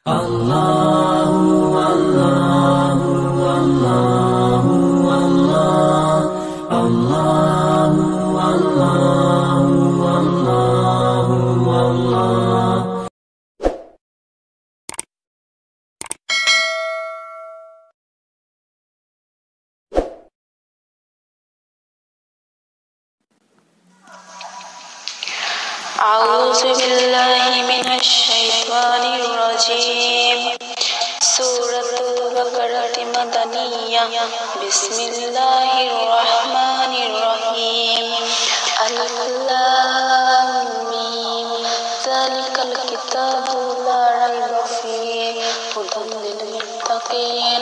Allahu Allahu Allahu Allah, Allahu Allahu Allahu Allah. أعوذ بالله من الشيطان الرجيم. سورة البقرة مدنية. بسم الله الرحمن الرحيم. ألف لام ميم. ذلك الكتاب لا ريب فيه هدى للمتقين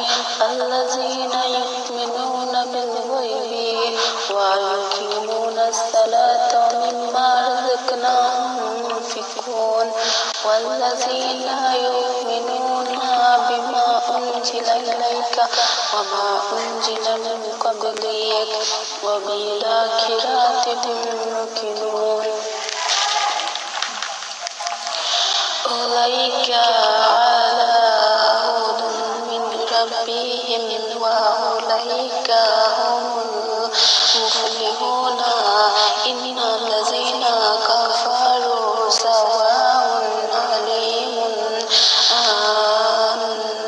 الذين يؤمنون بالغيب ويقيمون الصلاة ومما رزقناهم ينفقون والذين يؤمنون بما أنزل إليك وما أنزل من قبلك وبالآخرة هم يوقنون. أولئك على هدى من ربهم وأولئك هم المفلحون. إن الذين كفروا سواء عليهم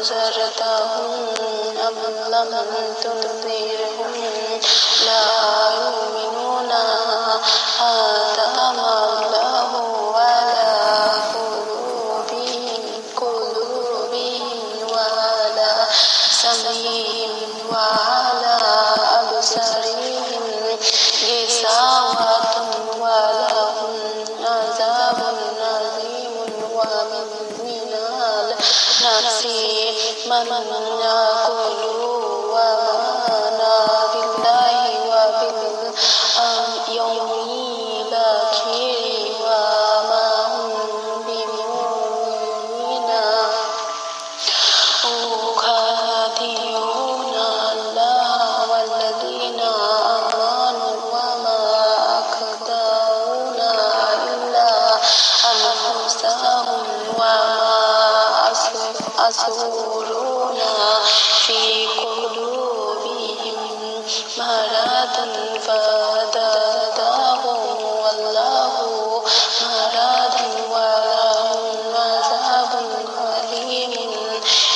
أنذرتهم أم لم تنذرهم لا يؤمنون. ختم الله على قلوبهم وعلى سمعهم وعلى أبصارهم غشاوة ولهم عذاب عظيم. ومن الناس من يقول آمنا بالله وباليوم الآخر وما هم بمؤمنين يخادعون الله والذين آمنوا وما يخدعون إلا أنفسهم وما يشعرون. في قلوبهم مرض فزادهم الله مرضا ولهم عذاب أليم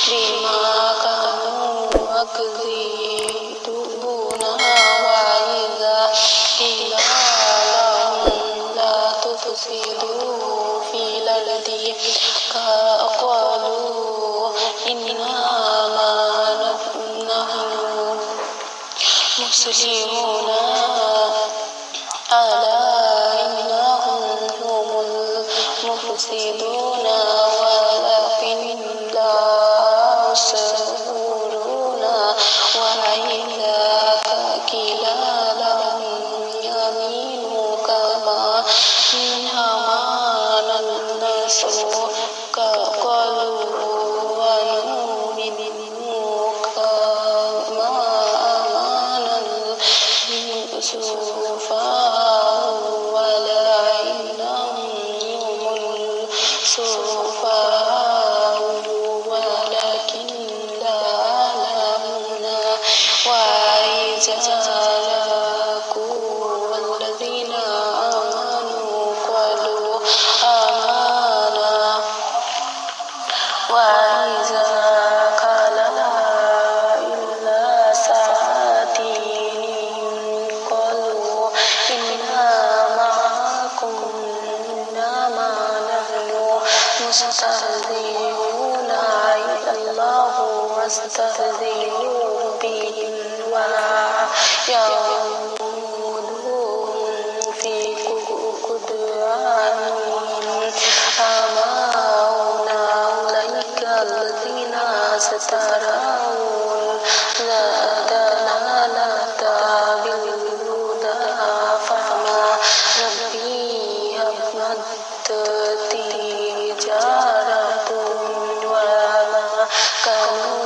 بما كانوا يكذبون. وإذا قيل لهم لا تفسدوا في الأرض قالوا إنما نحن مصلحون. ألا إنهم هم المفسدون ولكن لا يشعرون. وإذا قيل لهم آمنوا كما آمن الناس قالوا ونؤمن كما آمن السفهاء ولكنهم هم السفهاء ولكن لا يعلمون. وإذا لقوا الذين آمنوا قالوا آمنا وإذا قال إلى ساعتهم قالوا إنا معكم إنما نحن مستهزئون. الله واستهزئ بهم ويعودهم في طغيانهم يعمهون. أولئك الذين اشتروا الضلالة بالهدى فما ربحت تجارتهم وما كانوا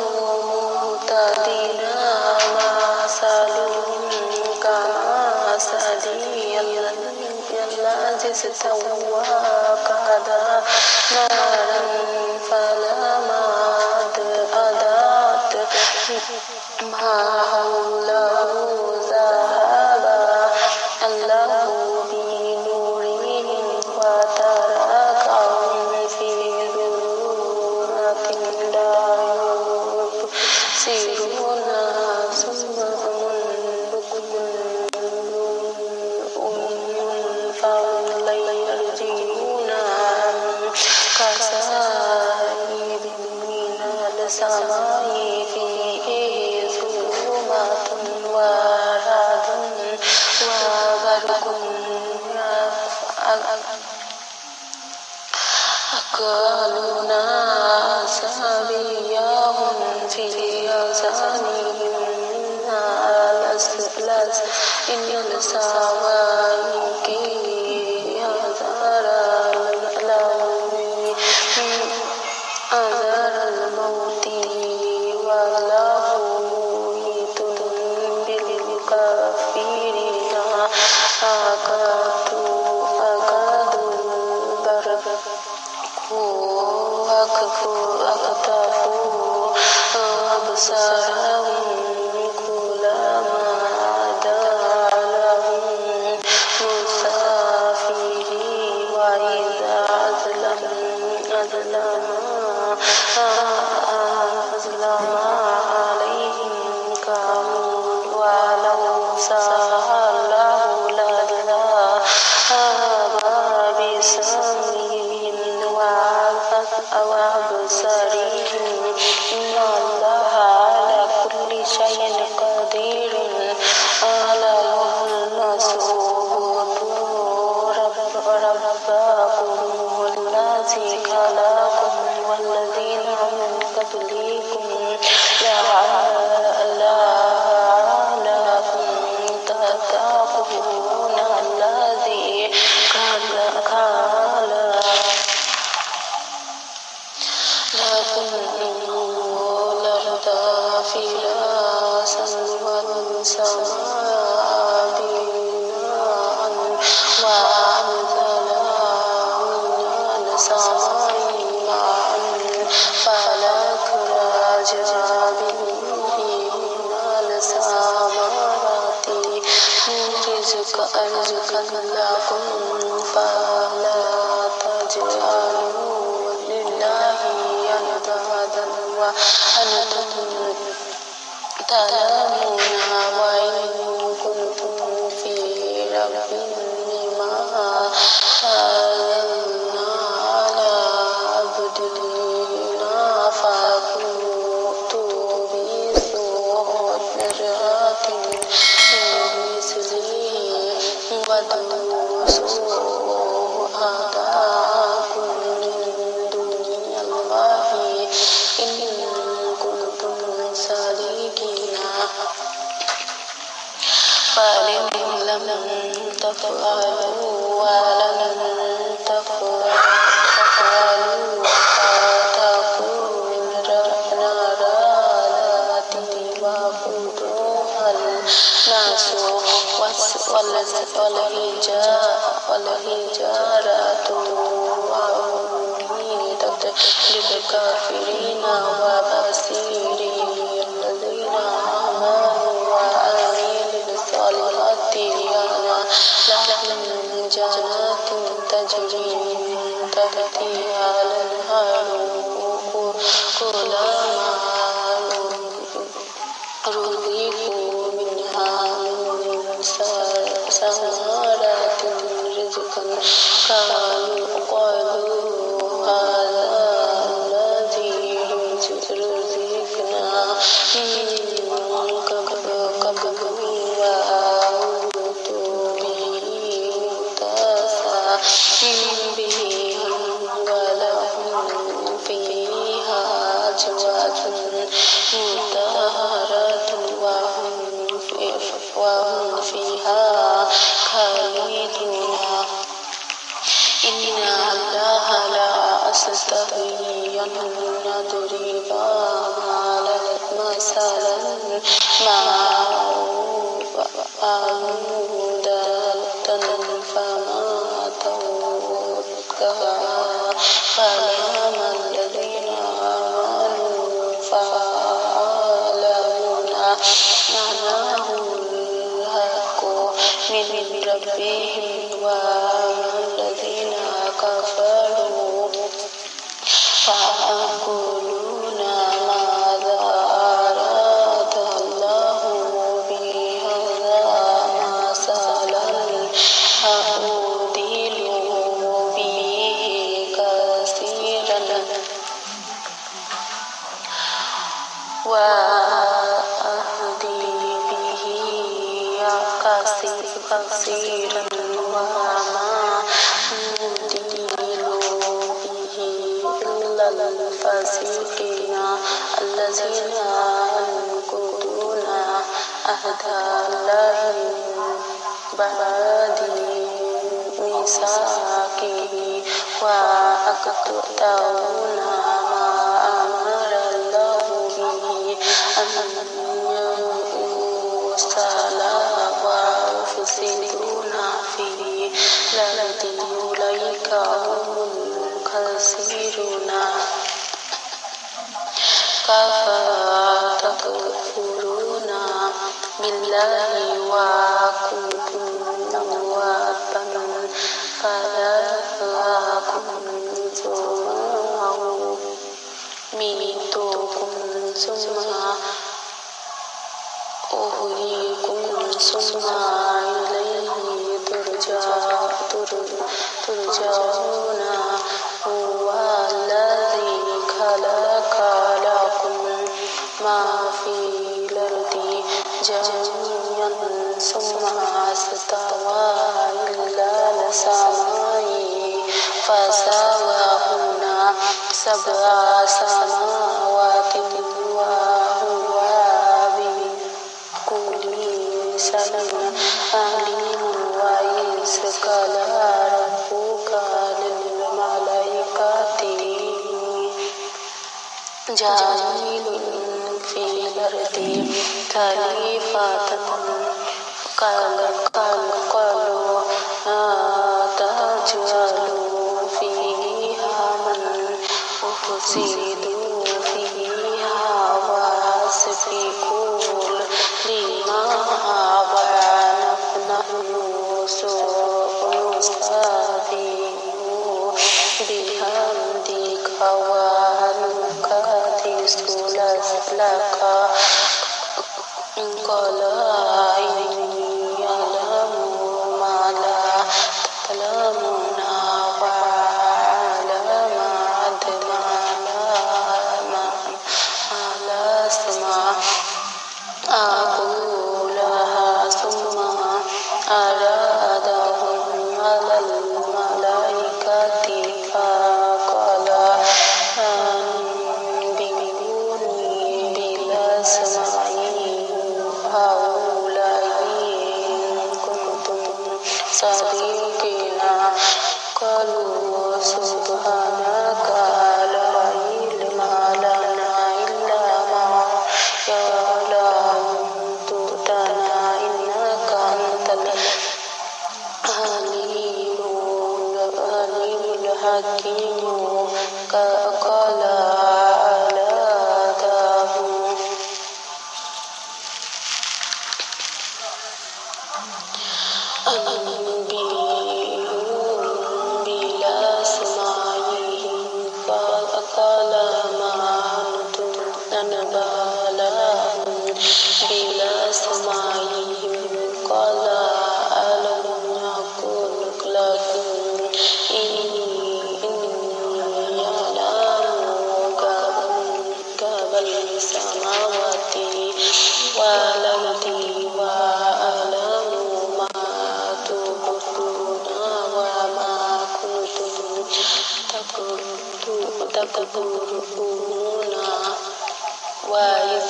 مهتدين. مثلهم كمثل الذي استوى كذا نارا فلما يحسبون ثم بكم أمي فهم لا يرجعون كسائب من السماء فيه ظلمات ورعد وبرق يقولون أصابعهم في آذانهم إن السواعق أنذر الموت والله محيط بالكافرين أكتفوا أبصارهم كلما دعا لهم مسافر وإذا أظلم عليهم قاموا ولو شاء الله لذهب بسمعهم وأبصارهم إن الله على كل شيء قدير ألا يهلسوا ربكم الذي خلقكم والذين من قبلكم لعلكم تتقون الذي قال لكم الأرض فراشا والسماء بناء وأنزل من السماء ماء فأخرج به من الثمرات رزقا لكم فلا تجعلوا لله أندادا وأنتم تعلمون وإن كنتم في ريب مما نزلنا على عبدنا فأتوا بسورة من مثله وادعوا شهداءكم من دون الله إن كنتم صادقين فإن لم تفعلوا ولن تفعلوا فاتقوا النار التي وقودها الناس والحجارة أعدت للكافرين وبشر الذين آمنوا وعملوا الصالحات أن لهم جنات تجري من تحتها الأنهار كلما رزقوا منها من ثمرات رزقا قالوا هذا الذي رزقنا من قبل وأوتوا به متشابها ولهم فيها أزواج مطهرة وهم فيها خالدون إن الله لا يستحيي أن يضرب مثلا ما بعوضة فما فوقها فأما الذين آمنوا فيعلمون أنه الحق من ربهم وأما الذين كفروا فيقولون ماذا وأهدي به كثيرا وما نضل به إلا الفاسقين الذين ينقضون عهد الله من بعد ميثاقه ويقطعون ما أمر الله به أن يوصل ويفسدون في الأرض أولئك هم الخاسرون. كيف تكفرون بالله وكنتم أمواتا فأحياكم ثم يميتكم ثم يحييكم ثم إليه ترجعون. هو الذي خلق لكم ما في الأرض جميعا ثم استوى إلى السماء فسواهن سبع سماوات وهو بكل شيء عليم. وإذ قال ربك للملائكة جاعل في الأرض خليفة قالوا أتجعل فيها من يفسد فيها ويسفك الدماء ونحن نسبح بحمدك ونقدس لك قال إني أعلم ما لا تعلمون وأعلم ما لا أسمع أقولها ثم أرادهم على الملائكة فقال أنبئوني بالأسماء هؤلاء إن كنتم صادقين. قالوا سبحانك لا علم لنا إلا ما علمتنا إنك أنت العليم الحكيم. قال ألا تعلمون أنبئهم بأسمائهم فقال ما أنتم أنبأهم بأسمائهم. قال ألم أقل لكم إني أعلم غيب السماوات والأرض وأعلم ما تبدون وما كنتم تكتمون. وإذ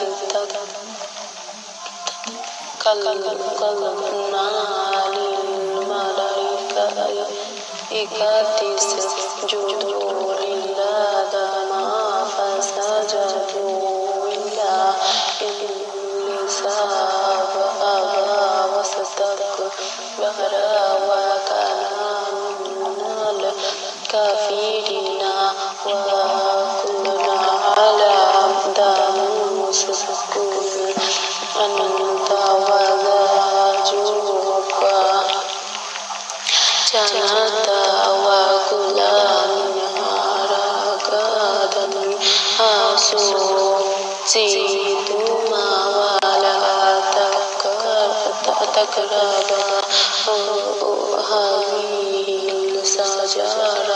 قلنا للملائكة اسجدوا لآدم فسجدوا إلا إبليس أبى واستكبر وكان من الكافرين. وقلنا على آدم اسكن أنت وزوجك جنة وكلا منها رغدا حيث شئتما ولا تقربا هذه الشجرة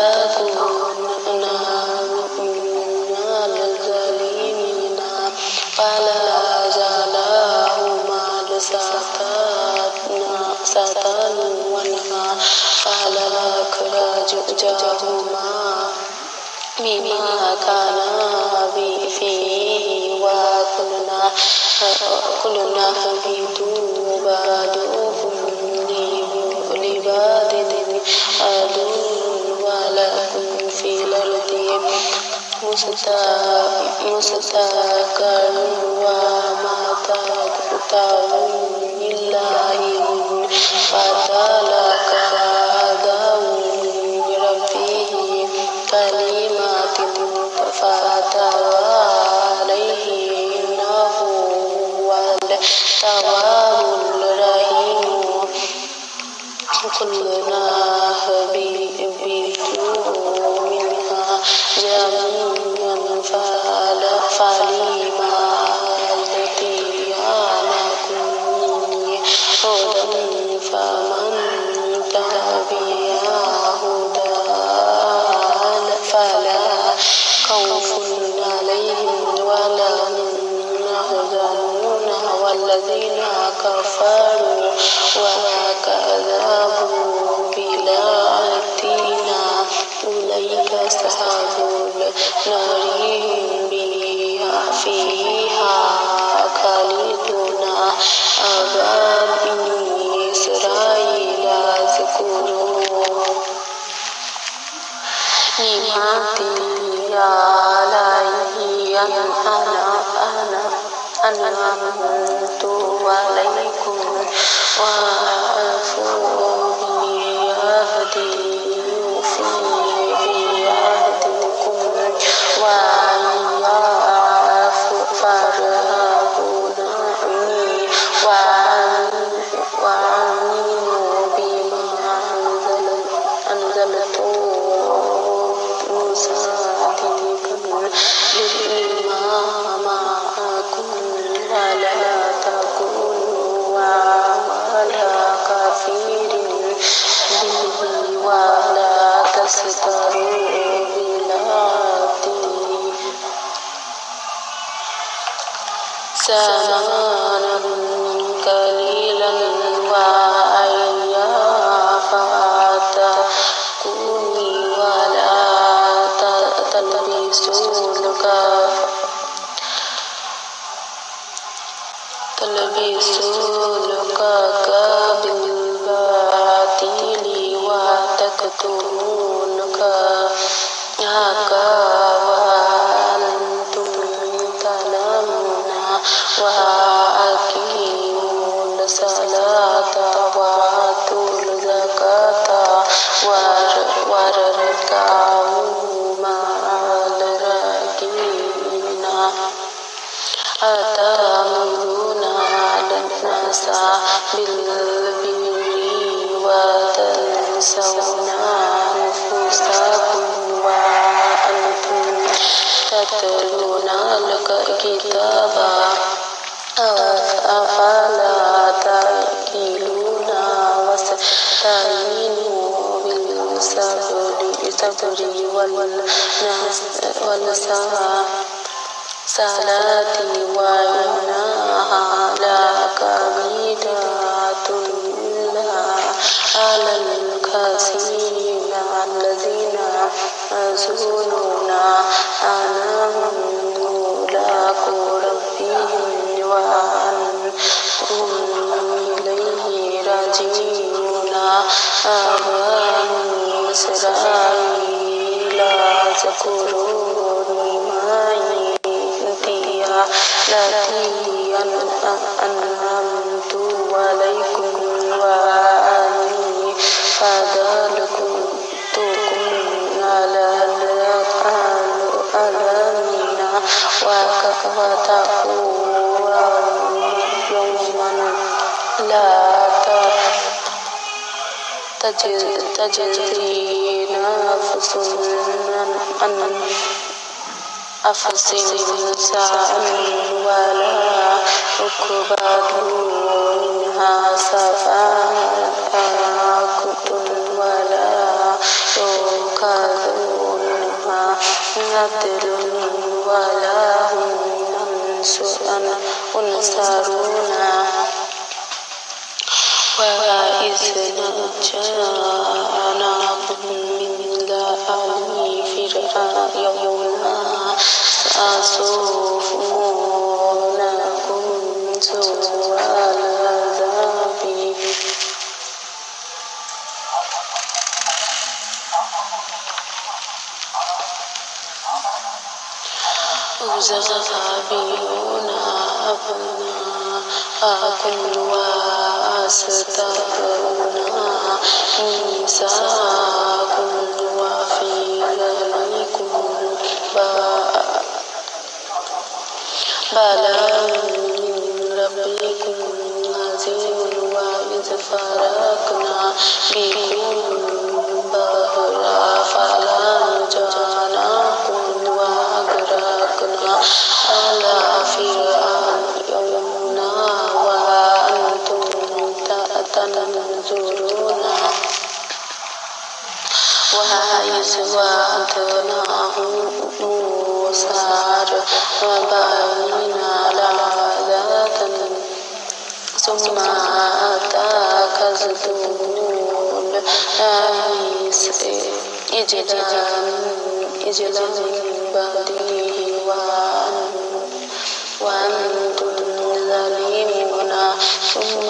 فتكونا من أخرجهما بما كانا فيه وقلنا اهبطوا بعضكم لبعض عدو ولكم في الأرض مستقر ومتاع إلى حين فتلقى آدم من ربه كلمات فتاب عليه إنه هو التواب الرحيم قلنا اهبطوا منها جميعا فلما يأتينكم مني هدى فمن تبع هداي فلا خوف عليهم ولا هم يحزنون والذين كفروا وكذبوا بآياتنا أولئك أصحاب النار فيها خالدون أبدا بني إسرائيل اذكروا نعمتي علي أنعمت عليكم وأوفوا بعهدي أوفي بعهدكم وإياي فارهبوني وآمنوا بما أنزلت مصدقا لما معكم ولا تكونوا أول كافر به ولا تشتروا بآياتي ثمنا قليلا وإياي فاتقوني ولا تلبسوا الحق بالباطل وتكتموا الحق وأنتم تعلمون وأقيموا الصلاة وآتوا الزكاة واركعوا مع الراكعين أتأمرون الناس بالبر وتنسون أنفسكم وأنتم تتلون الكتاب أفلا تعقلون واستعينوا بالصبر والصلاة وإنها لكبيرة إلا على الخاسرين الذين يظنون أنهم ملاقو ربهم وأنهم إليه راجعون بني إسرائيل اذكروا نعمتي التي أنعمت عليكم وأني فضلتكم على العالمين واتقوا يوما لا تجزي نفس عن نفس شيئا ولا يقبل منها شفاعة ولا يؤخذ منها عدل ولا هم ينصرون وإذ نجيناكم من آل فرعون سأصومنكم سوء العذاب يذبحون أبناءكم ويستحيون نساءكم وفي ذلكم بلاء من ربكم عظيم وإذ فرقنا بكم البحر فأنجيناكم وأغرقنا آل فرعون وأنتم تنظرون وإذ وعدنا موسى 40 ليلة ثم اتخذتم عجلا من بعده وأنتم ظالمون ثم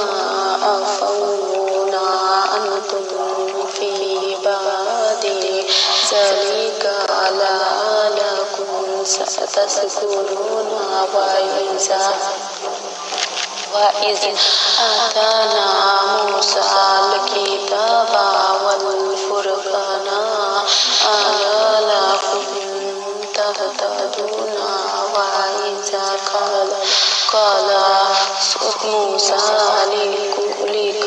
عفونا عنكم في بعد ذلك لعلكم تذكرون وإذ آتينا موسى الكتاب والفرقان لعلكم تهتدون وإذ قال موسى لقومه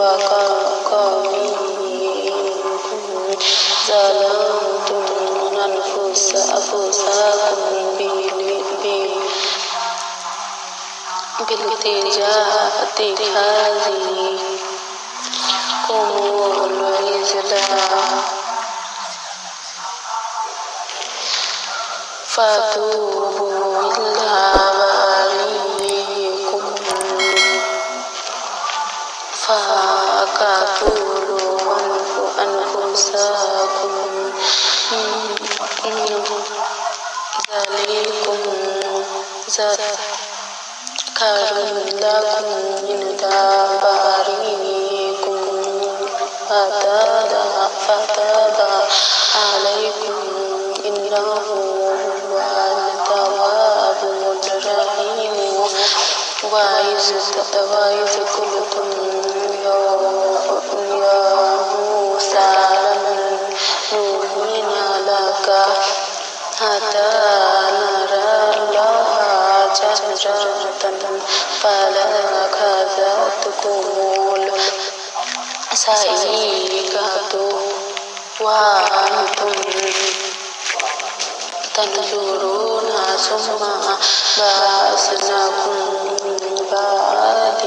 وقومه ظلمتم أنفسكم باتخاذكم العجل فتوبوا إلى بارئكم فاقتلوا أنفسكم ذلكم خير لكم عند بارئكم فتاب عليكم إنه هو التواب الرحيم وإذ قلتم يا موسى لن نؤمن لك حتى نرى الله جهرة فلأخذتكم الصاعقة وأنتم تنظرون ثم بعثناكم من بعد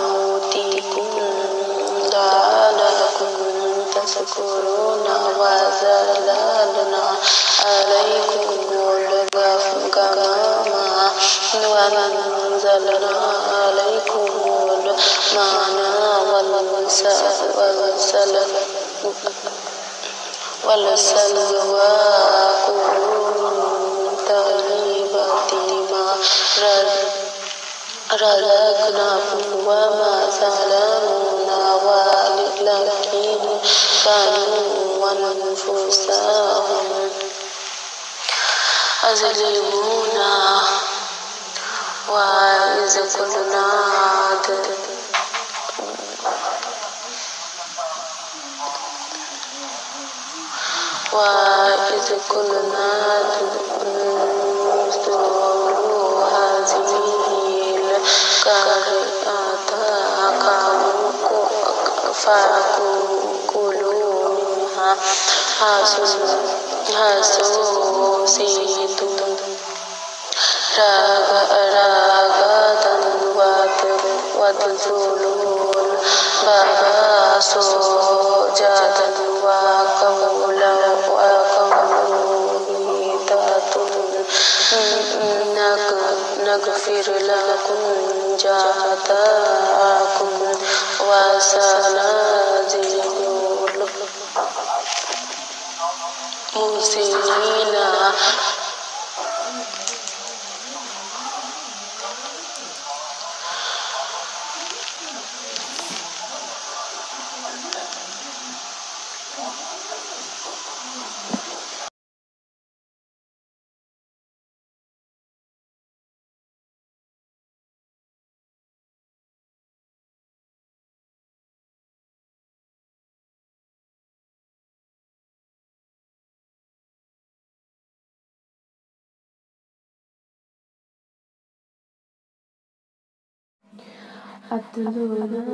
موتكم لعلكم تذكرون وظللنا عليكم الغمام وأنزلنا عليكم المن والسلوى كلوا من طيبات ما رزقناكم وما ظلمونا ولكن كانوا أنفسهم يظلمون وإذ قلنا ادخلوا هذه القرية فكلوا منها حيث شئتم رغدا وادخلوا الباب سجدا وقولوا نغفر لكم جهدكم wasanazilul musinina. أتلونه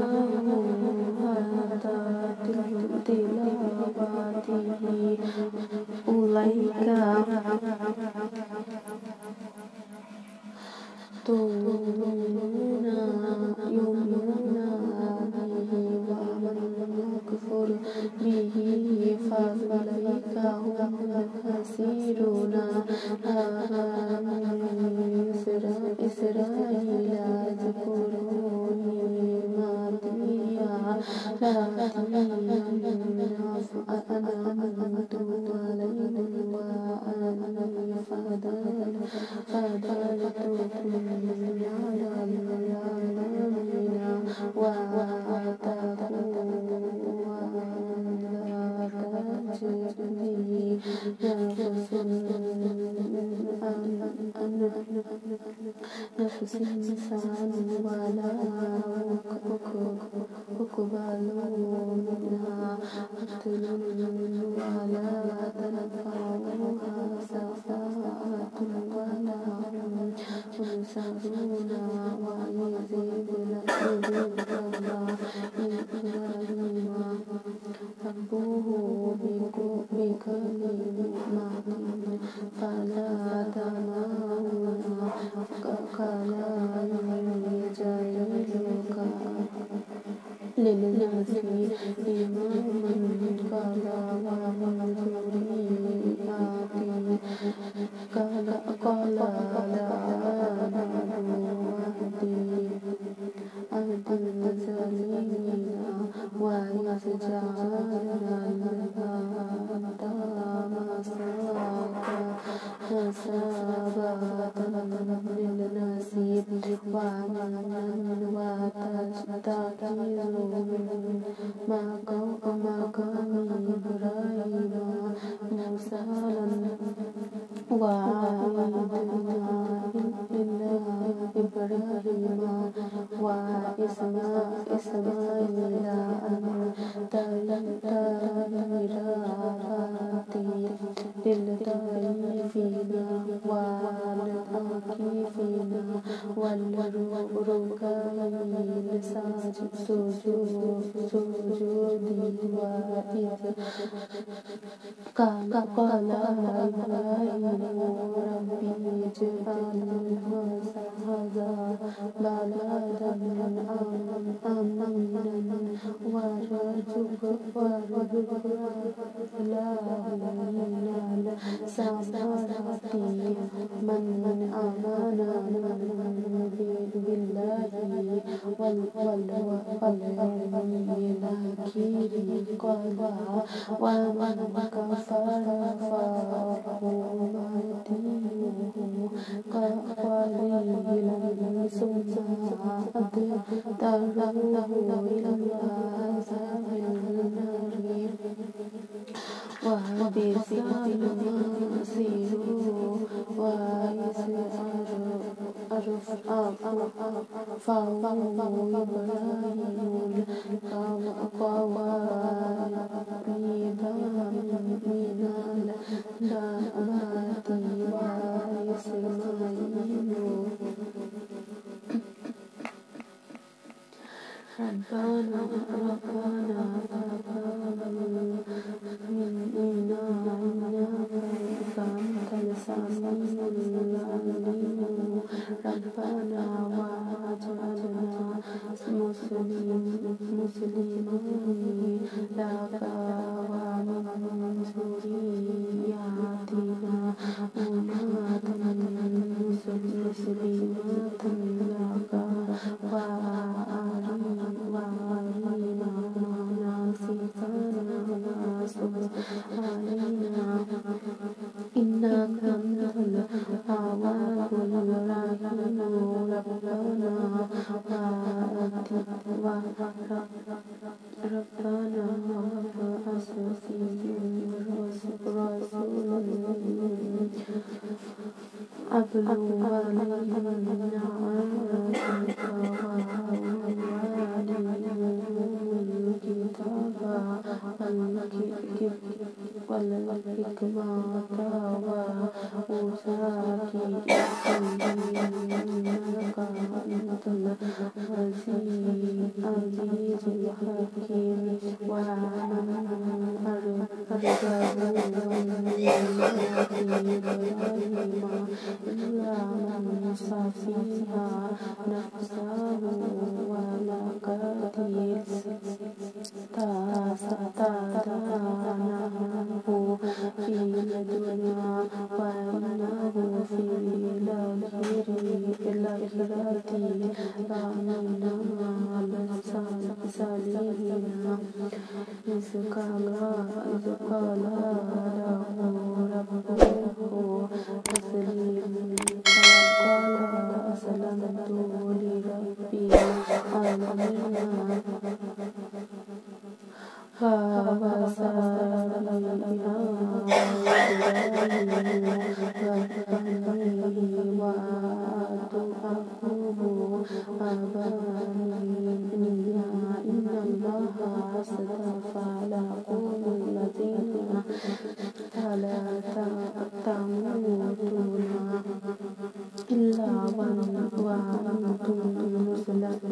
حتى تلاوته أولئك يؤمنون به ومن يكفر به فأولئك هم الخاسرون. إسرائيل اذكروا نعمتي أنعمت عليكم وأني فضلتكم على العالمين وآتاكم ولا تجزي نفس إنسان ولا أقبل منها قتل ولا تنفعها شفاعة ولا هم ينصرون. وإذ ابتلى إبراهيم ربه بكلمات فأتمهن قال إني جاعلك للناس إماما قال ومن ذريتي قال لا أهد الظالمين. وإذ جعلنا الأرض مسابقة للناس وأمنا واتخذوا مقام إبراهيم مصلى وعهدنا إلى إبراهيم وإسماعيل أن للطائفين والعاكفين والركع السجود. وإذ قال إبراهيم ربي اجعل هذا بلدا آمنا وارزق أهله من الثمرات من آمن بالله واليوم الآخر قال ومن كفر فأمتعه قليلا ثم أضطره إلى عذاب النار وبئس المصير. وإذ فأوى إبراهيم القواعد من البيت وإسماعيل ربنا منا إنك أنت السميع العليم. ربنا واجعلنا مسلمين لك ومن ذريتنا أمة مسلمة لك وأرنا أنا وأبعث فيهم رسولا أتلو عليهم نعمتك وأعلمهم الكتاب والحكمة وأزكيهم إنك أنت العزيز الحكيم ومن أرغب إبراهيم إلا من سفيها نفسه ولقد استهديناه في لدنا وإنه في الآخرة لمن الصالحين إذ قال له ربه أسلم قال أسلمت لرب العالمين فبشر بها إبراهيم وبنيه ويعقوب وبنيه إن الله اصطفى لكم الذين فلا تموتن إلا وأنتم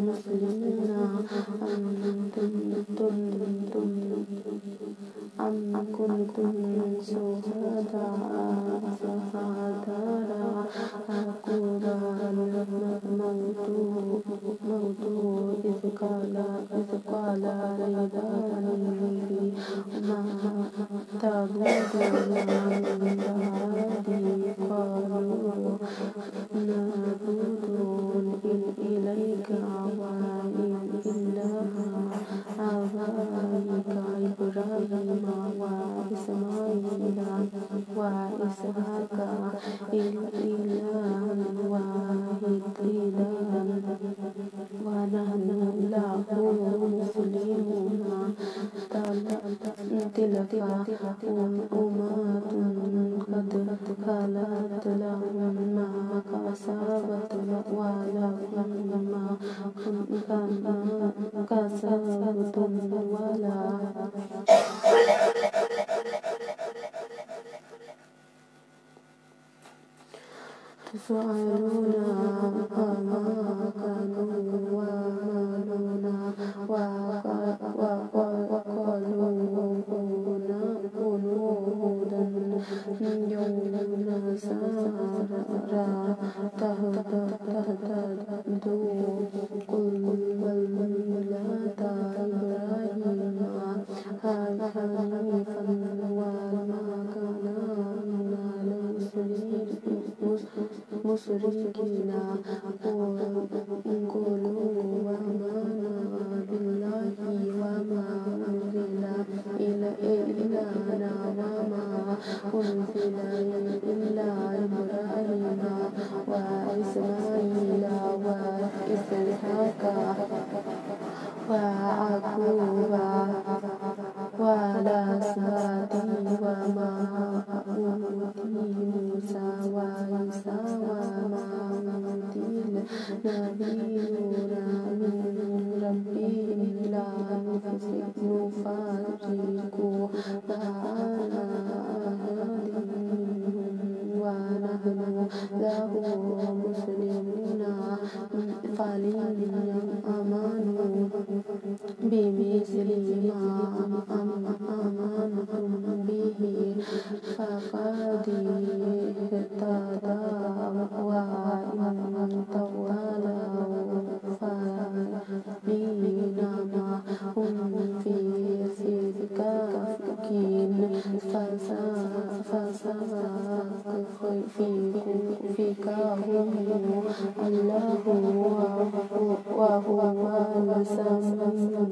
مسلمون أم كنتم شهداء يعقوب الموت إذ قال لبنيه ما تعبدون من بعدي قالوا نعبد إليك وإله آبائك إبراهيم وإسماعيل وإسحاق إلها واحدا ونحن له مسلمون تلك أمة قد خلت لهم ما كسبت ولكم ما كسبتم ولا تسألون عما كانوا يعملون وقالوا كونوا هودا يوم نصارى تهتدوا قل بل ملة إبراهيم حنيفا وما كان من المشركين قولوا آمنا بالله وما أنزل إلينا وما أنزل إلى إبراهيم وإسماعيل وإسحاق ويعقوب والأسباط وما أوتي موسى وعيسى وما أوتي النبيون من ربهم لا نفرق بين أحد منهم ونحن له مسلمون فإن آمنوا بمثل ما آمنتم به فقد اهتدوا وإن تولوا فإنما هم في شقاق فساقهم الله وهو السميع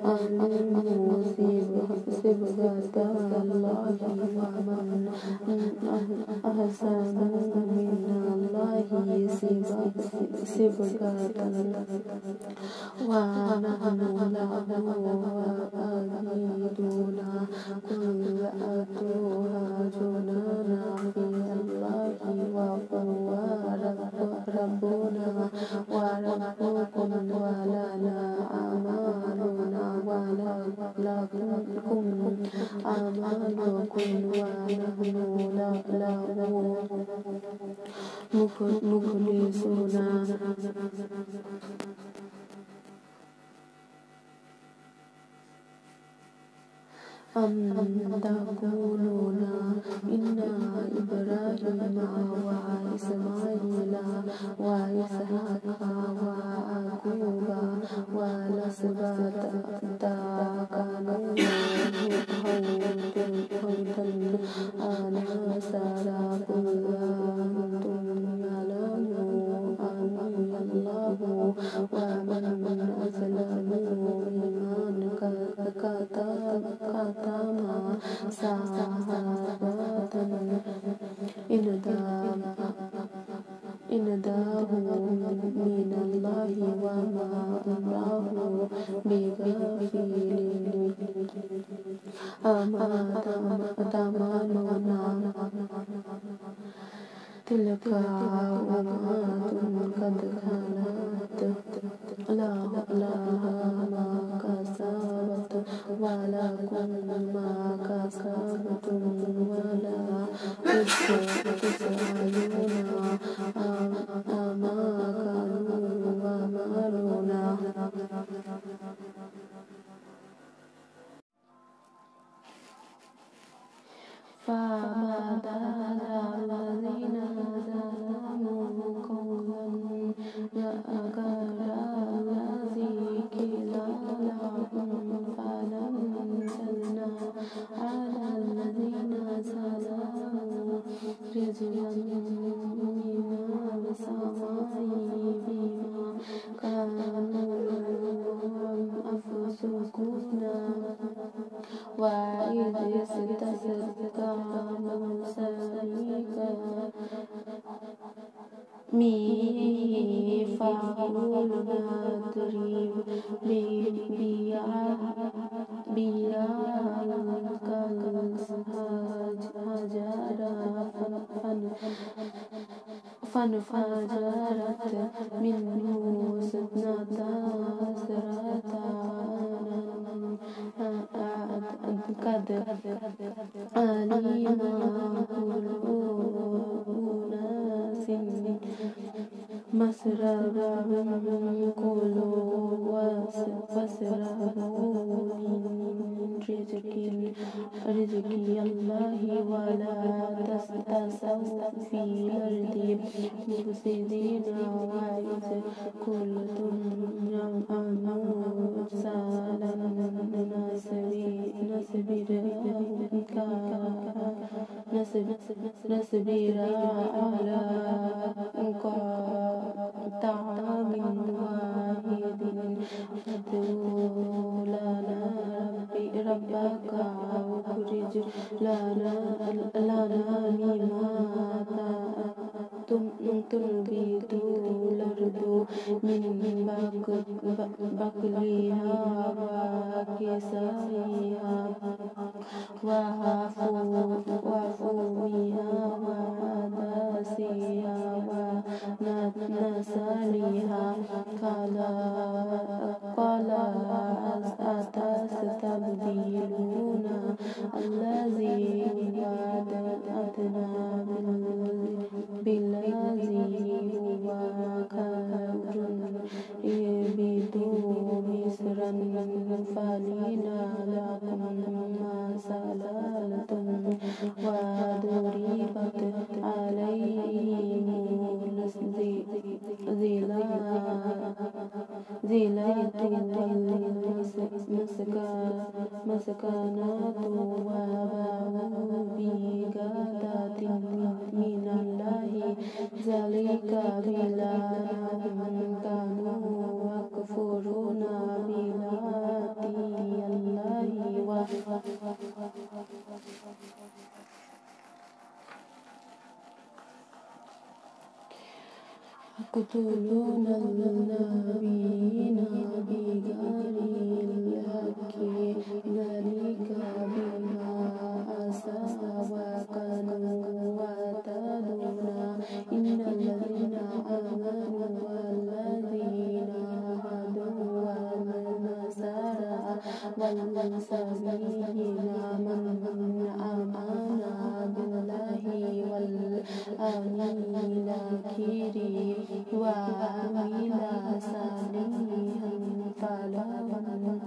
العليم صبغة الله ومن أحسن من الله صبغة ونحن له عابدون قل أتهاجوننا في الله وهو ربنا وربكم ولنا أعمالنا ولكم أعمالكم ونحن له مخلصون أم تقولون إن إبراهيم وإسماعيل وإسحاق ويعقوب والأسباط كانوا هودا أو نصارى قل أنتم أعلم أم الله ومن أظلم ممن كتم شهادة عنده من الله وما الله بغافل أما تعملون تلك أمة قد خلت لها ما كسبت ولكم ما كسبتم ولا تسألون عما كانوا يعملون فبدل الذين ظلموا قولا غير الذي قيل لهم فأنزلنا على الذين ظلموا رجلا من السماء بما كانوا يفسقون وإذ استسقى موسى فقل نضرب بعصاك الحجر فانفجرت منه اثنتا عشرة قد علم كل أناس مشربهم كلوا واشربوا من رزق الله ولا تسعوا في الأرض مفسدين وإذ قلتم اعملوا نصبر على طعام واحد فادع لنا ربك واخرج لنا مما تنبت الأرض من بقلها وكسائها وفومها وعدسها ونسلها قال أتستبدلون الذي هو أدنى بالذي هو خير اهبطوا مصرا فإن لكم ما سألتم وضربت عليهم زيلات مسكنات وباءوا بغضب من الله ذلك بأنهم كانوا يكفرون بآيات الله يقتلون النبيين بغير الحق ذلك بما عصوا وكانوا يعتدون إن الذين آمنوا والذين هادوا والنصارى والصابئين من آمن بالله واليوم الآخر وعمل صالحا فلهم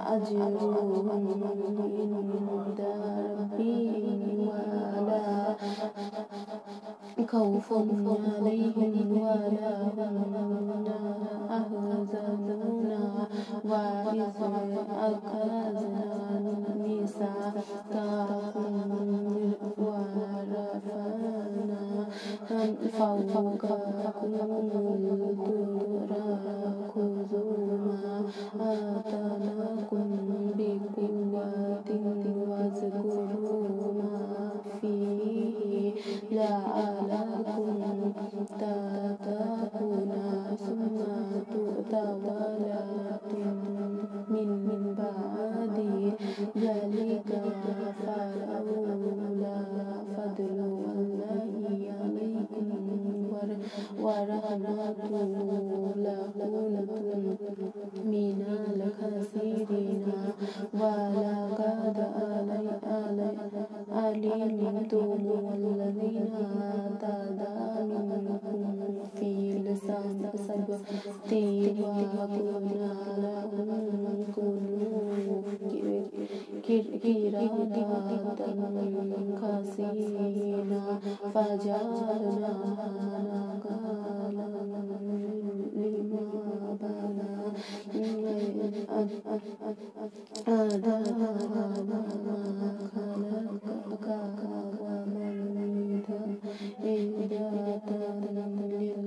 أجرهم عند ربهم ولا خوف عليهم ولا هم يحزنون وإذ أخذنا ميثاقكم ورفعنا فوقكم الطور خذوا ما آتيناكم بقوة واذكروا ما فيه لعلكم تتقون ثم توليتم من بعد ذلك فلولا فضل الله عليكم ورحمته لكنتم من الخاسرين ولقد علمتم الذين اعتدوا منكم في السبت وقلنا لهم كونوا قردة خاسئين فجعلناها نكالا لما بين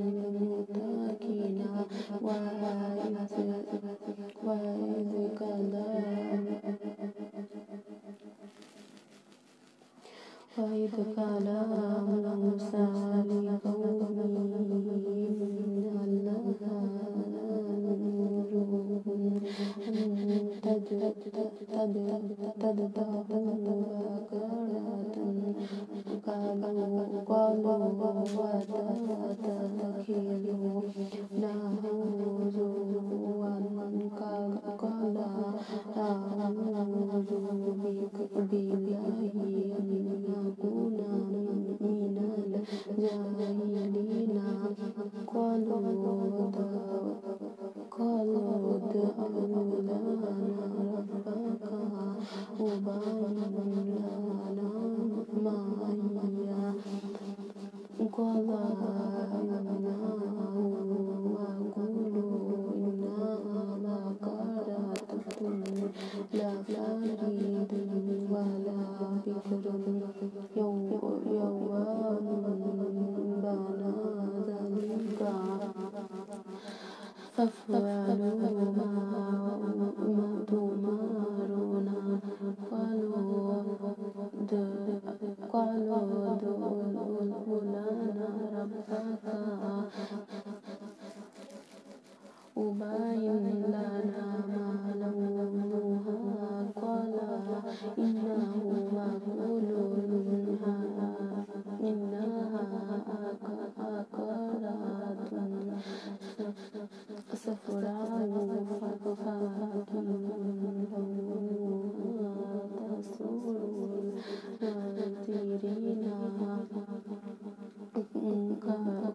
أيديها وما خلفها وموعظة للمتقين وإذ قال موسى لقومه تذبحوا بقرة قالوا وتتخذوا هزوا قال أعوذ بالله أن أكون من الجاهلين قالوا ادع لنا ربك يبين لنا ما هي قال وقولوا إنها بقرة لا فارض ولا بكر يوان بنا ذلك فافعلوا ما تؤمرون قالوا ادع لنا ربك يبين لنا ما لونها قال إنه يقول إنها بقرة صفراء فاقع لونها تسر الناظرين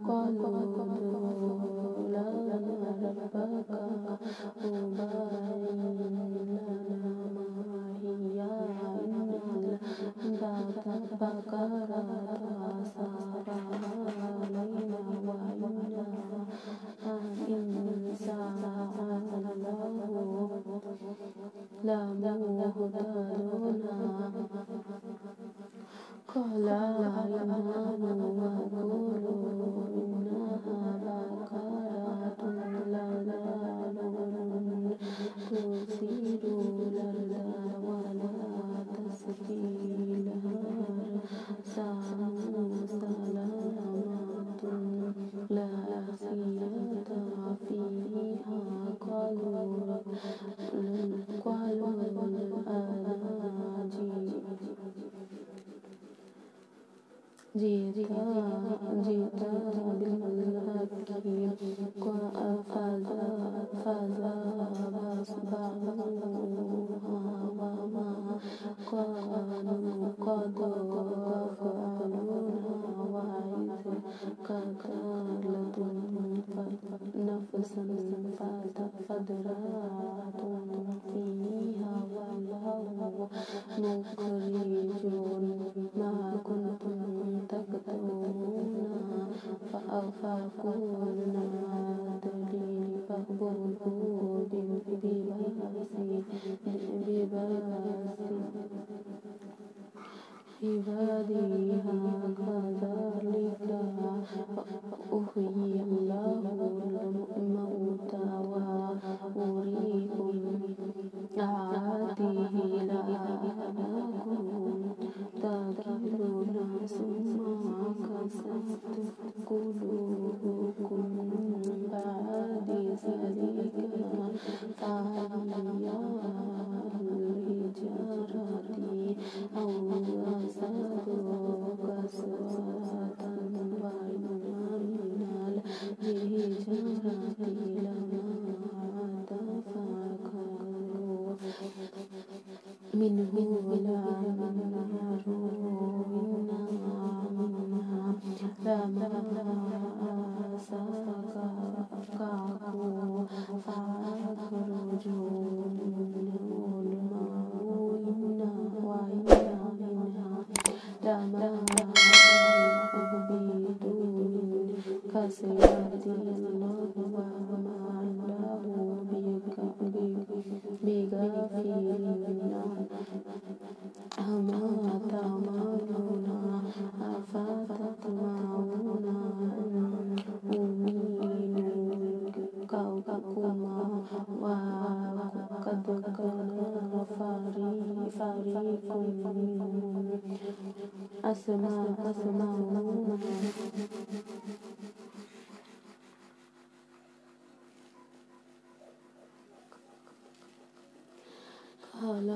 قالوا ادع لنا ربك يبين لنا ما هي إن البقرة سارت علينا وإنا لا مهتدون قال الإمام وقولوا إنها بقرة لا ذلول تثير الأرض ولا تسقي الأنهار سلامة لا خيرة فيها قالوا جئت بالحق فذهب بعضها وما كانوا قد يفعلون وإذ قتلت نفسا فادارأت فيها والله مخرج ما كنتم تكتمون فقلنا فاضربوا عبادها كذلك أحيي الله الموتى وأريكم آياته لعلكم تعقلون ثم قست قلوبكم بعد ذلك فهي الحجارة أو أشد قسوة وإن من الحجارة لما تفكروا منه الأنهار إنها لما سقاكوا فأخرجوا منه الماء وإن منها لما تهبط من خشية الله وما الله بغافل عما تعملون أفتطمعون أن يؤمنوا قومكما وقد كان فريق منهم أسمعون قال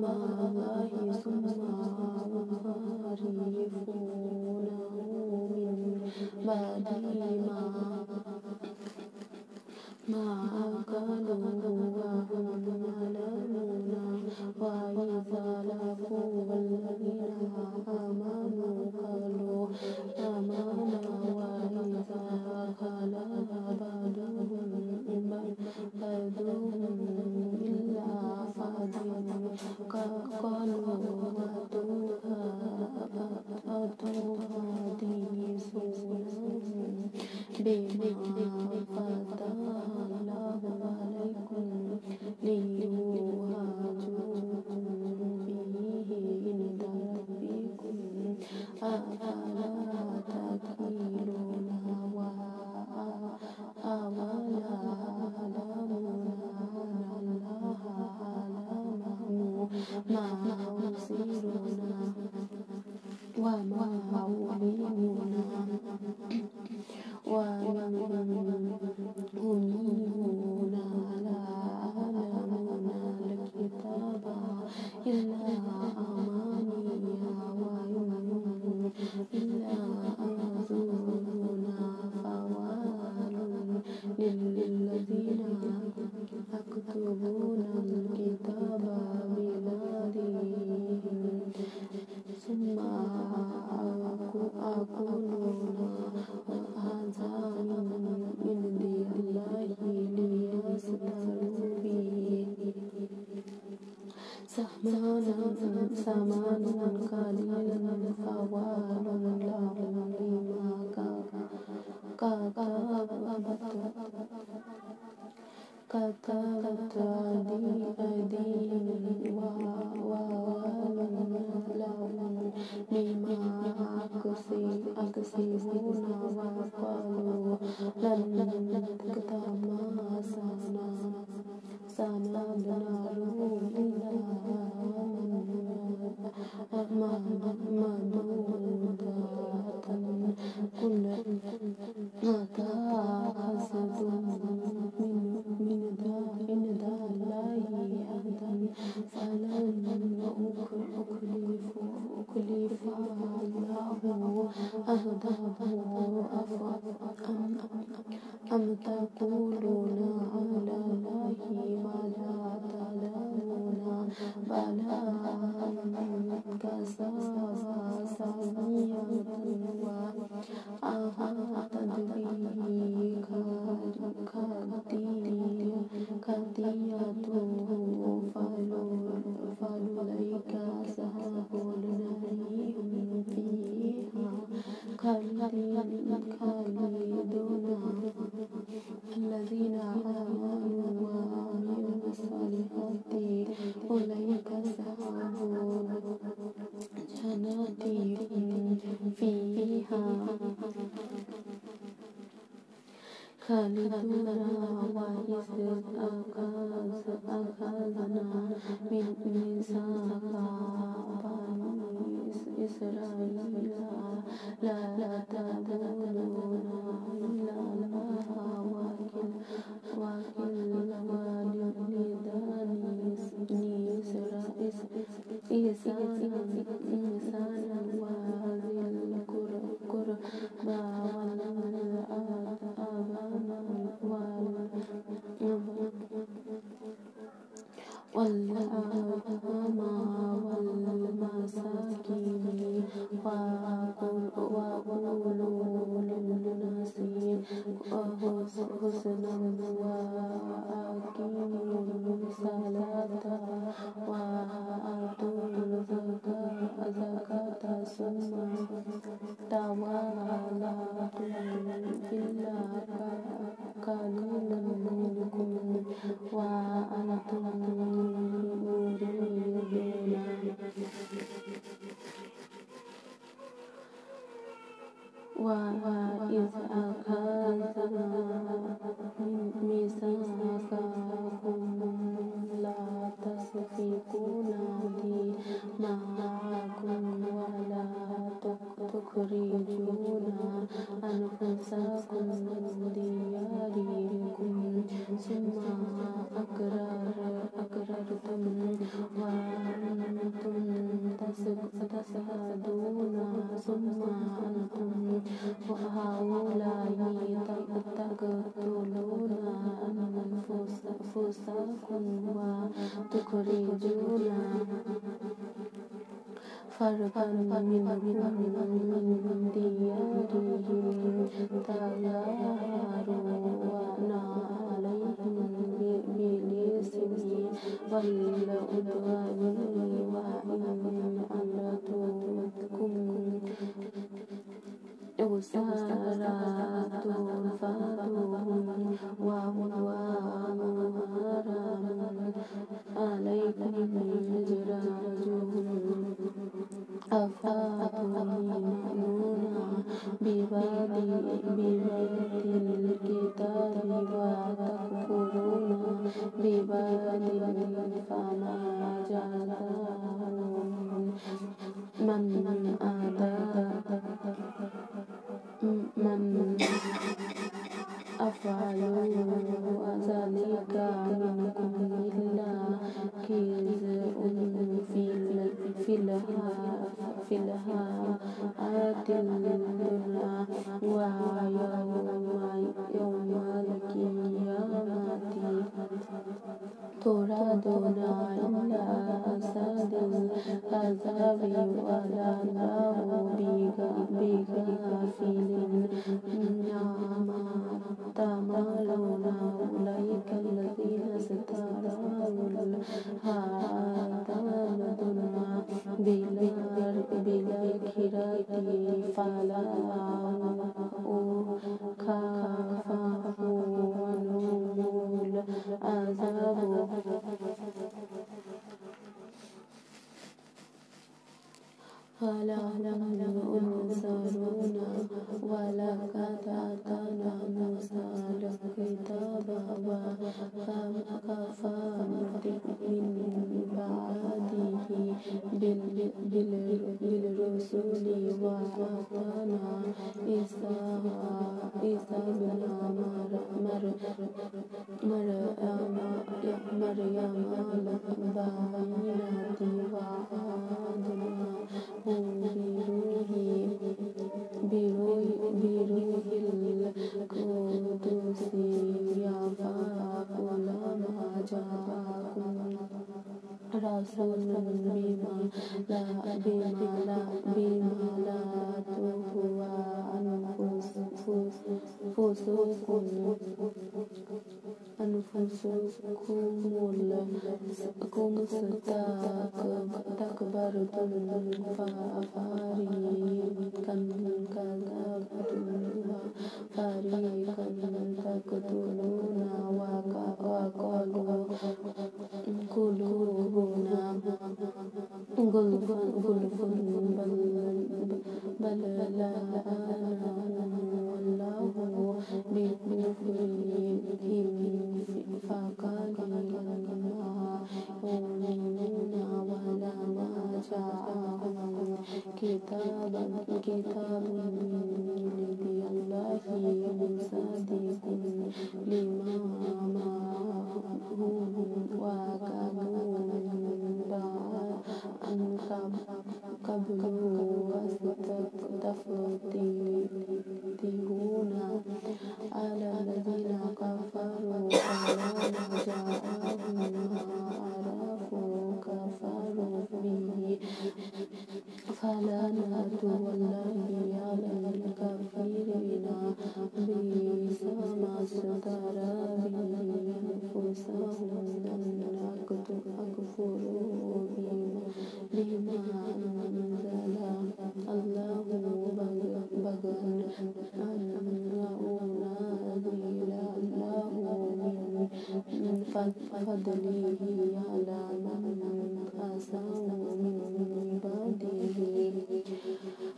ما الله ثم يعرفونه من بعد ما أكلوا وهم يعلمون وإذا لقوا الذين آمنوا قالوا آمنا وإذا خلا بعضهم إلا قالوا أتحدثونهم بما فتح الله عليكم ليحاجوكم به عند ربكم أفلا تعقلون أولا ما يبصرون وما يعلمون ويؤمنون على يعلمون الكتاب إلا أماني ويؤمنون إلا أحزون فوال للذين يكتبون الكتاب بأيديهم ثم يقولون هذا من عند الله ليشتروا به ثمنا قليلا فوال لهم كتبت أيديهم وأعوانهم لهم بما أكسبون وقالوا لن تمسنا النار إلا مدودة قل أتخذتم من دون الله أحدا فلن أكلف الله أهده أم تقولون على الله ما لا تعلمون بلى كسب سيئة وأحاطت به خطيئته فأولئك أصحاب النار هم فيها خالدون الذين آمنوا وعملوا الصالحات أولئك أصحاب الجنات فيها خالدون وإذ أخذنا ميثاق بني إسرائيل لا تعبدون إلا الله وبالوالدين إحسانا وذي القربى واليتامى والمساكين وقولوا للناس حسنا وأقيموا الصلاة وآتوا الزكاة ثم توليتم إلا قليلا منكم وأنتم وإذ أخذنا ميثاقكم لا تسفكون دماءكم ولا تخرجون أنفسكم من دياركم ثم أقررتم وأنتم تشهدون ثم أنتم هؤلاء تقتلون أنفسكم وتخرجون فرقا منكم من ديارهم تظاهرون عليهم بالإثم والعدوان وإن أمرتكم أسارى فاتوهم وهو حرام عليكم إخراجهم أفتؤمنون ببعض الكتاب وتكفرون ببعض فما جزاء من أفعل ذلك منكم إلا خزي في الحياة الدنيا ويوم القيامة تردون إلى أشد العذاب ولا الله بغافل عما تعملون أولئك الذين اشتروا الحياة الدنيا بالآخرة فلا يخفف عنهم فلا هم ينصرون ولقد آتينا موسى الكتاب وكفى من بعده بالرسل وآتانا عيسى ابن مريم البينات وأيدناه بروح القدس يا فلما جاءكم رسول بما لا تهوى أنفسكم استكبرتم ففريقا كذبتم وفريقا تقتلون وقالوا قلوبنا غلف بل لعنهم الله بكفرهم فقليلا ما يؤمنون ولما جاءهم كتاب من عند الله مصدق لما معهم وكانوا أن قبل يستفتحون على الذين كفروا فلما جاءهم ما عرفوا كفروا به فلعنة الله على الكافرين بئس ما اشتروا به أنفسهم أن يكفروا بما أنزل الله بغيا أن ينزل الله من فضله على من أشاء من عباده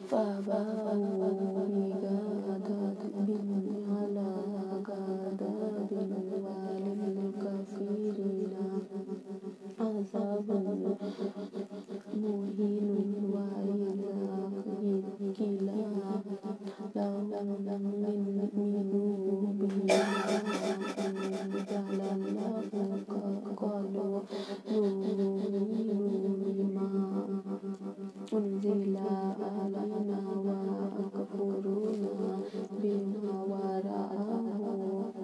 فباءوا بغضب على غضب وللكافرين عذاب مهين وإذا قيل لهم آمنوا بما أنزل الله قالوا نؤمن بما أنزل علينا ويكفرون بما وراءه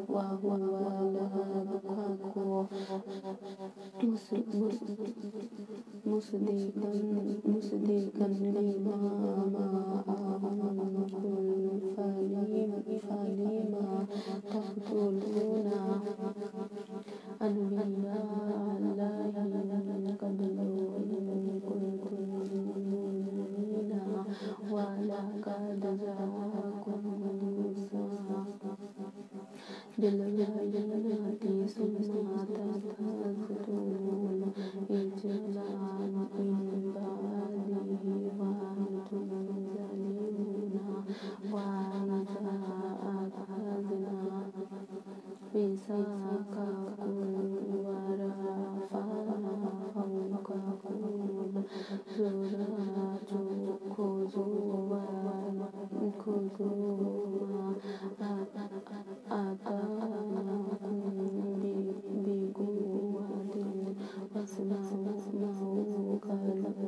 وهو الحق مصدقا لما معهم فلما تقتلون أنبياء الله من قبل إن كنتم مؤمنين ولقد جاءكم موسى بالبينات ثم تتخذون عجلا من بعده وأنتم ظالمون وإذا أخذنا ميثاقكم ورفعنا فوقكم الطور خذوا ما آتاكم بقوة واسمعوا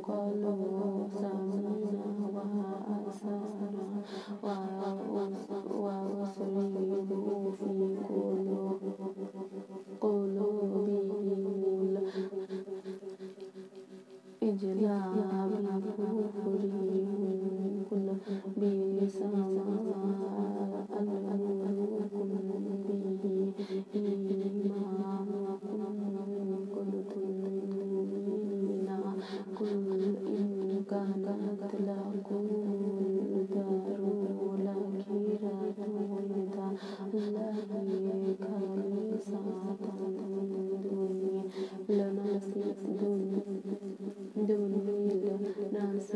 قالوا سمعنا وأطعنا وأشربوا في قلوبهم الإجلال بكفرهم قل بئس ما أمركم به إيمانكم كنتم مؤمنين قل إن كانت لكم الدار الآخرة عند الله خالصة من دون الناس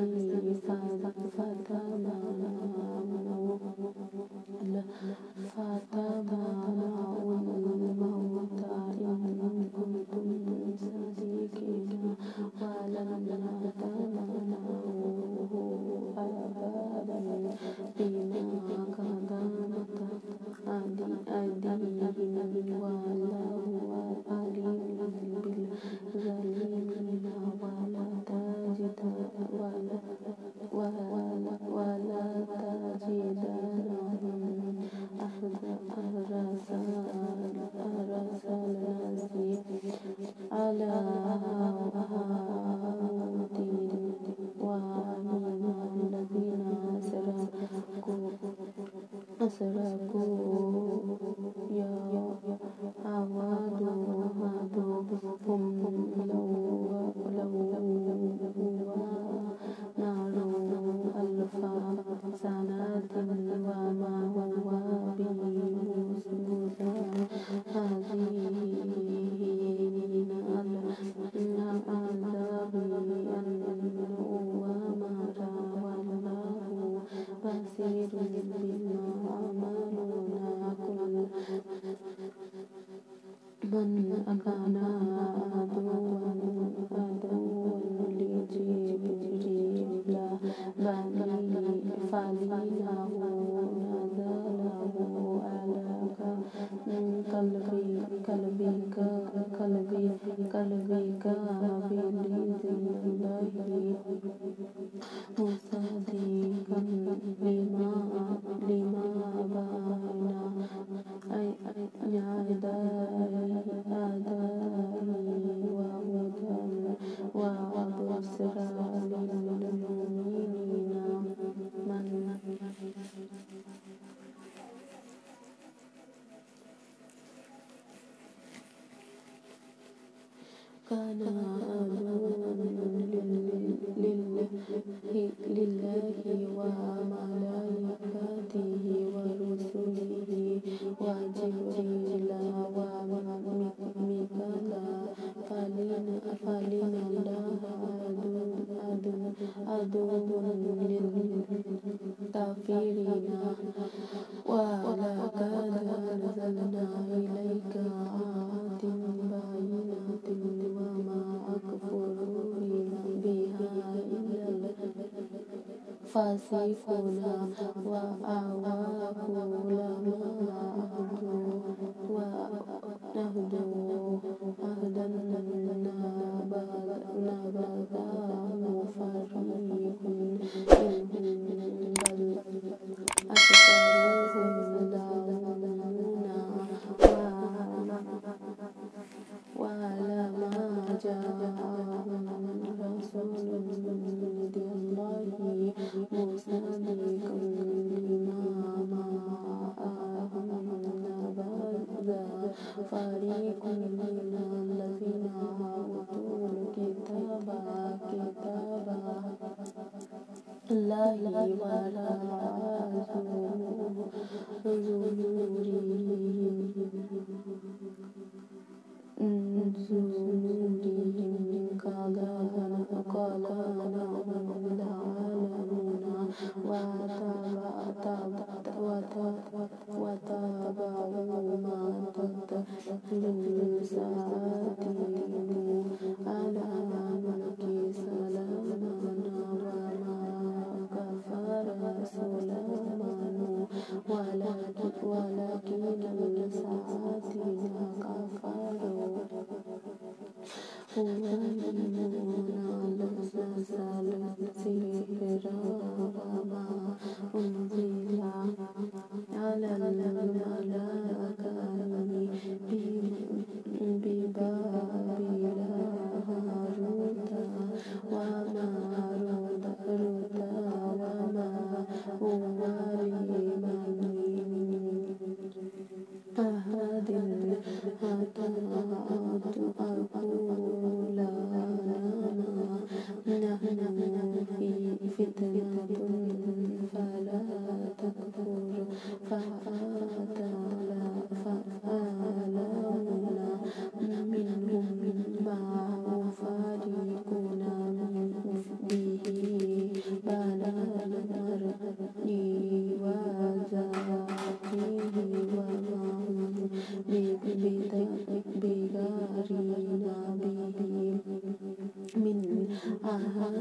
من أحد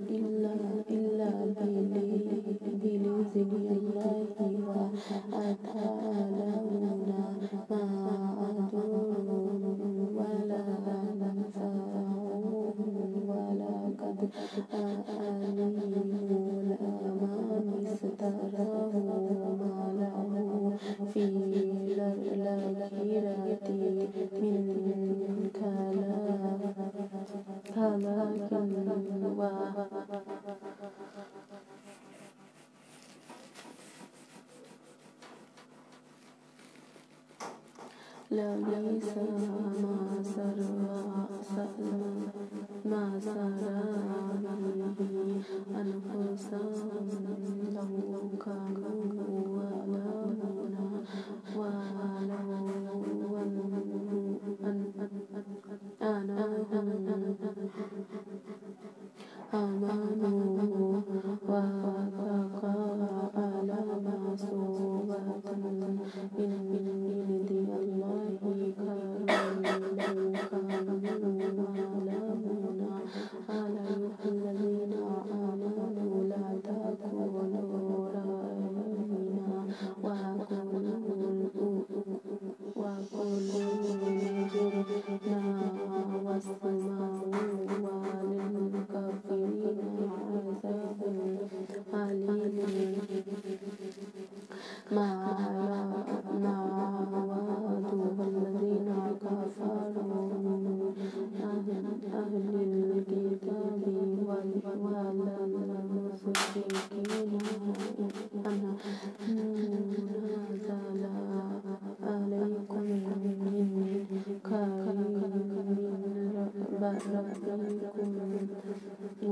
إلا بإذن الله وأتعلمون ما أضرهم ولا ينفعهم ولقد علموا لمن اشتراه ما له في الآخرة من خلاق لبئس ما سرى به أنفسهم لو كانوا يعلمون ولو أنهم آمنوا واتقوا لمثوبة من عند الله خير لو كانوا يعلمون أيها الذين آمنوا لا تقولوا رأينا وقولوا انظرنا واسمعوا وللكافرين عذاب أليم ما وعد الذين كفروا من أهل الكتاب والمشركين أن نزل عليكم من كريم ربكم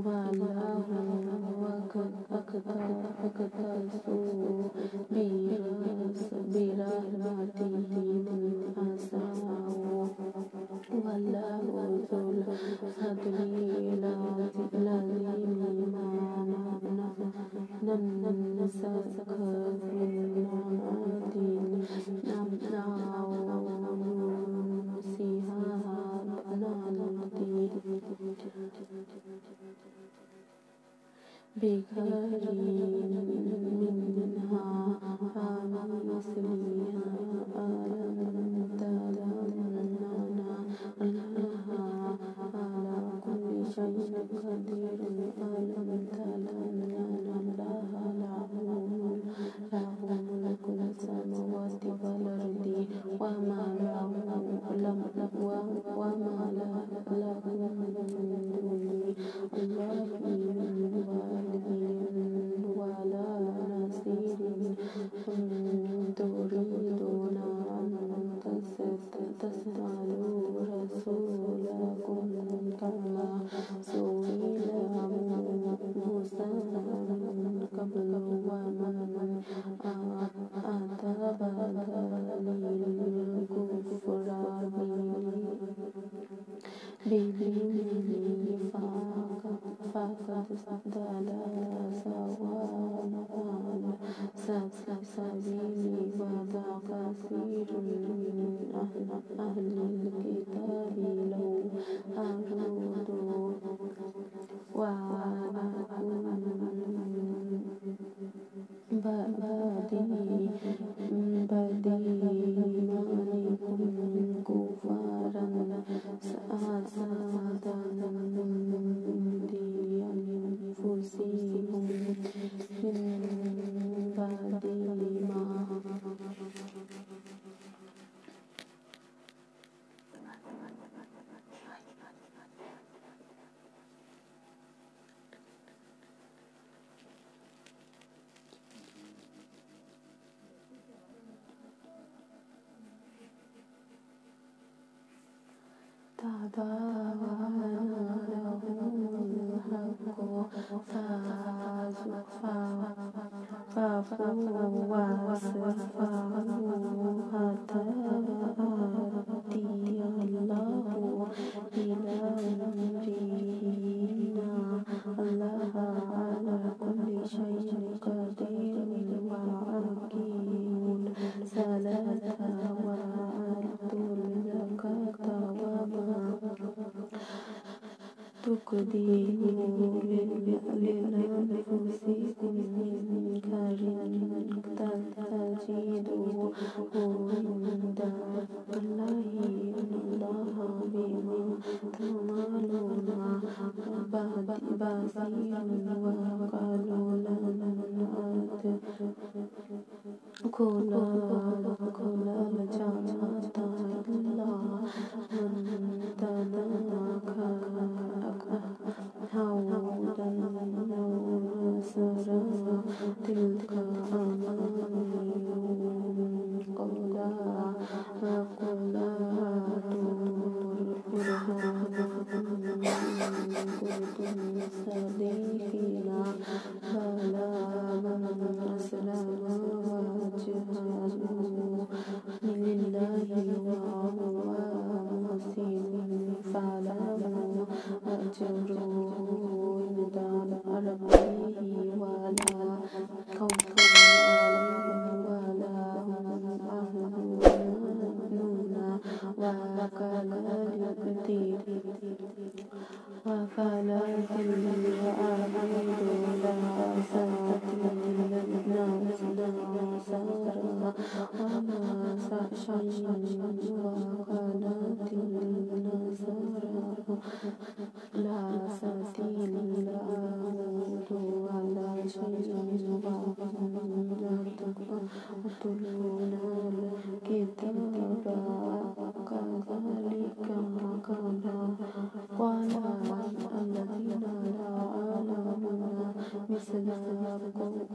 والله أقتصوا برحمته من أساءوا والله ذو الفضل العظيم ما ننسك من نعمة نمنع وننسيها نأتي بخير منها ومثلها ألم تعلم أن الله على كل شيء قدير ألم تعلم أن الله له ملك السماوات والأرض وما لكم من دون الله من ولي ولا نصير تريدون أن تسألوا رسولكم كما سئل موسى من قبل ومن أتبدل الكفر بِدِينِهِ فقد ضل سواء السبيل ود كثير من أهل الكتاب لو ردوكم من بعد إيمانكم كفارا حسدا من عند أنفسهم من بعد ما تبين لهم الحق فاعفوا واصفحوا حتى يأتي الله بأمره إن الله على كل شيء قدير وأقيموا الصلاة وآتوا الزكاة تقدموا لأنفسكم خيرا تجدوه عند الله إن الله بما تعملون بصير وقالوا لن كل الجنة إلا من هودا ونصرا تلك أمانيهم قل هاتوا برهانكم إن كنتم صادقين بلى من أسلم وجهه لله وهو محسن فله أجره عند ربه ولا خوف عليهم ولا هم يحزنون وكذلك العبيد لا ساتي النصارى وما شيء وكانت النصارى لا ساتي اليهود ولا شيء وهم يتلون الكتاب كذلك قال الذين لا يعلمون مثل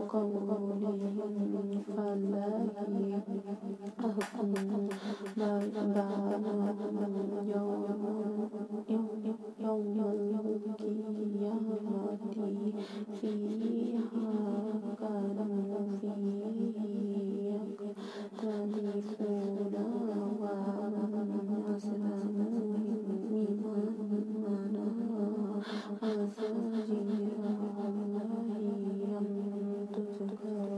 قولهم فالله أحكم بينهم يوم القيامة فيها كانوا فيه يختلفون ومن أسلم ممن منع مساجد الله أن تذكر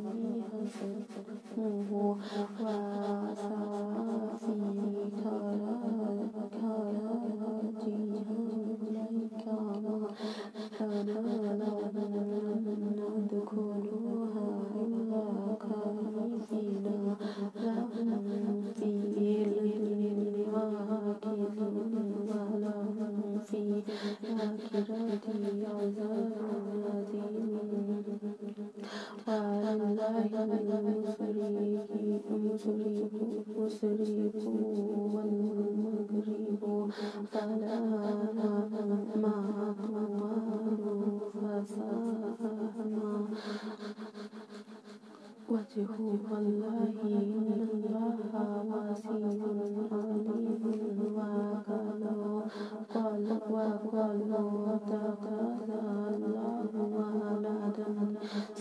فيها اسمه وسعى في خراجها أولئك ما كان لهم أن يدخلوها إلا خائفين لهم في الآخرة ولهم في الآخرة عذاب عظيم وعلى الله المشرق والمغرب فلا ما تمالوا فساء وجه الله إن الله واسع عليم وقالوا اتخذ الله ولدا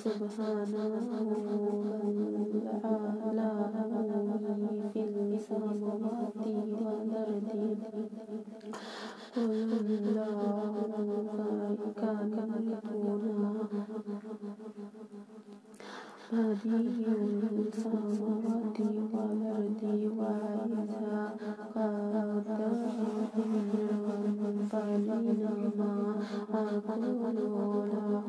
سبحانه بل له في السماوات والأرض قل الله كلمتنا بديع السماوات والأرض وإذا قضى أمرا فإنما أقول له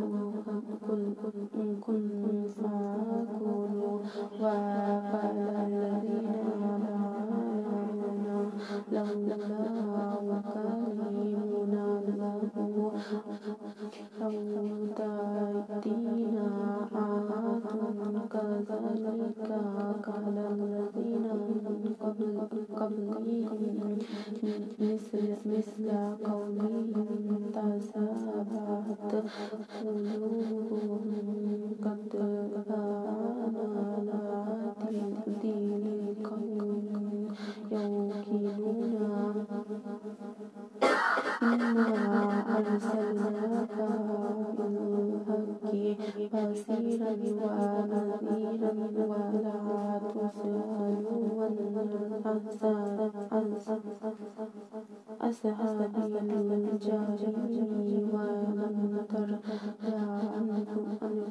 كن فيكون وقال الذين لا يعلمون لولا يكلمنا الله أو تأتينا آية كذلك قال الذين من قبلهم مثل قولهم تشابهت قلوبهم قد جاءنا آيات لقوم يوقنون إنا أرسلناك بالحق بشيرا ونذيرا ولا تسأل عن أصحاب الجحيم ومن ترضى عنه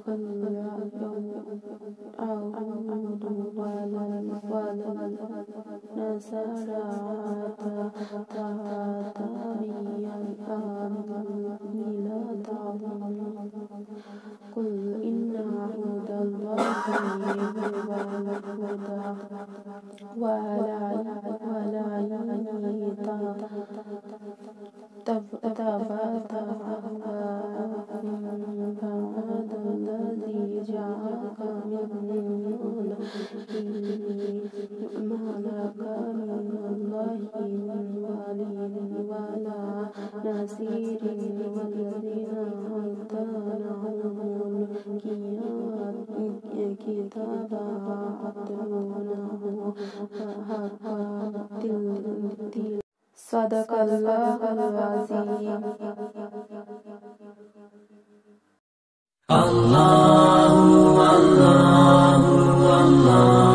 اليوم أعود ولا نصارى تتبعا Sadaqallahul Azim. Allahu Allahu Allah